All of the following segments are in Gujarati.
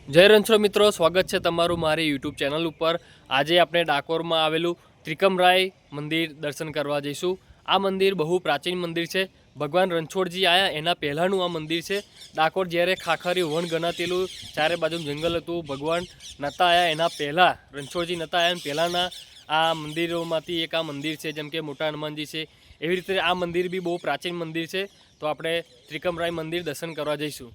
જય રણછોડ મિત્રો, સ્વાગત છે તમારું મારી યુટ્યુબ ચેનલ ઉપર। આજે આપણે ડાકોરમાં આવેલું ત્રિકમરાય મંદિર દર્શન કરવા જઈશું। આ મંદિર બહુ પ્રાચીન મંદિર છે। ભગવાન રણછોડજી આયા એના પહેલાંનું આ મંદિર છે। ડાકોર જ્યારે ખાખરી વન ગણાતેલું, ચારે બાજુ જંગલ હતું, ભગવાન નહોતા આયા એના પહેલાં, રણછોડજી નહોતા આયા પહેલાંના આ મંદિરોમાંથી એક આ મંદિર છે। જેમ કે મોટા હનુમાનજી છે, એવી રીતે આ મંદિર બી બહુ પ્રાચીન મંદિર છે। તો આપણે ત્રિકમરાય મંદિર દર્શન કરવા જઈશું।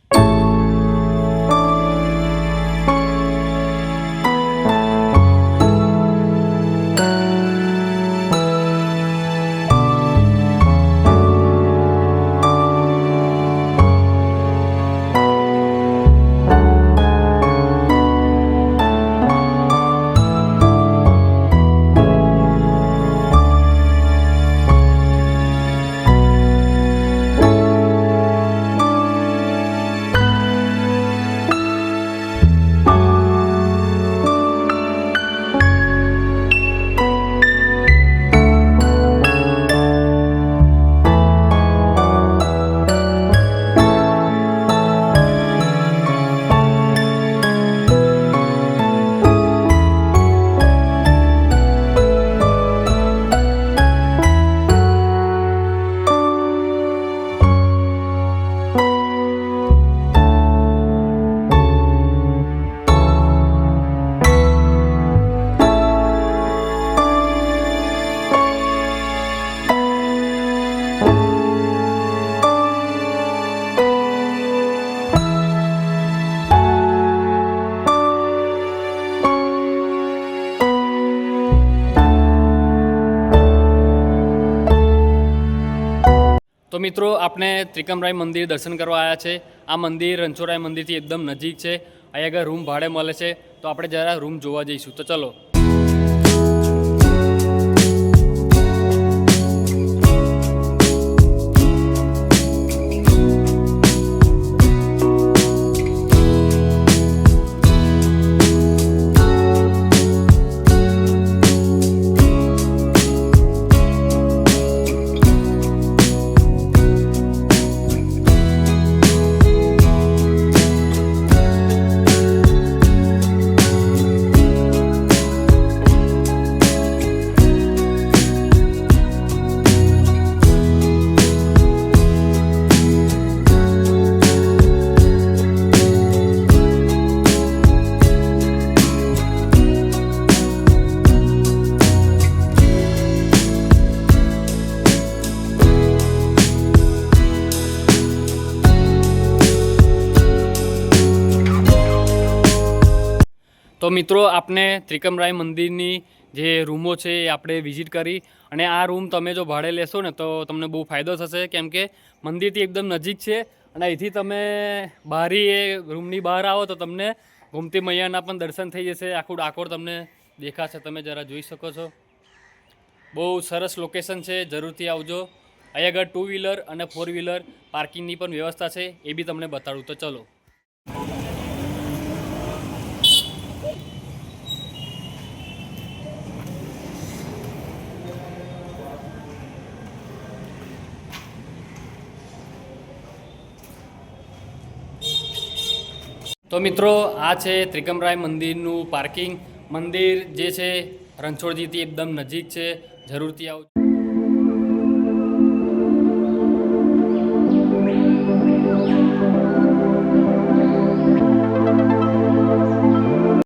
તો મિત્રો, આપણે ત્રિકમરાય મંદિર દર્શન કરવા આવ્યા છે। આ મંદિર રણછોડરાય મંદિરથી એકદમ નજીક છે। અહીં આગળ રૂમ ભાડે મળે છે, તો આપણે જરા રૂમ જોવા જઈશું। તો ચલો। તો મિત્રો, આપણે ત્રિકમરાય મંદિરની જે રૂમો છે એ આપણે વિઝિટ કરી। અને આ રૂમ તમે જો ભાડે લેશો ને તો તમને બહુ ફાયદો થશે, કેમ કે મંદિરથી એકદમ નજીક છે। અને અહીંથી તમે બારી એ રૂમની બહાર આવો તો તમને ગોમતી મૈયાના પણ દર્શન થઈ જશે। આખું ડાકોર તમને દેખાશે, તમે જરા જોઈ શકો છો। બહુ સરસ લોકેશન છે, જરૂરથી આવજો। અહીં આગળ 2 વ્હીલર અને 4 વ્હીલર પાર્કિંગની પણ વ્યવસ્થા છે, એ બી તમને બતાડું। તો ચલો। તો મિત્રો, આ છે ત્રિકમરાય મંદિરનું પાર્કિંગ। મંદિર જે છે રણછોડજીથી એકદમ નજીક છે, જરૂરથી આવજો।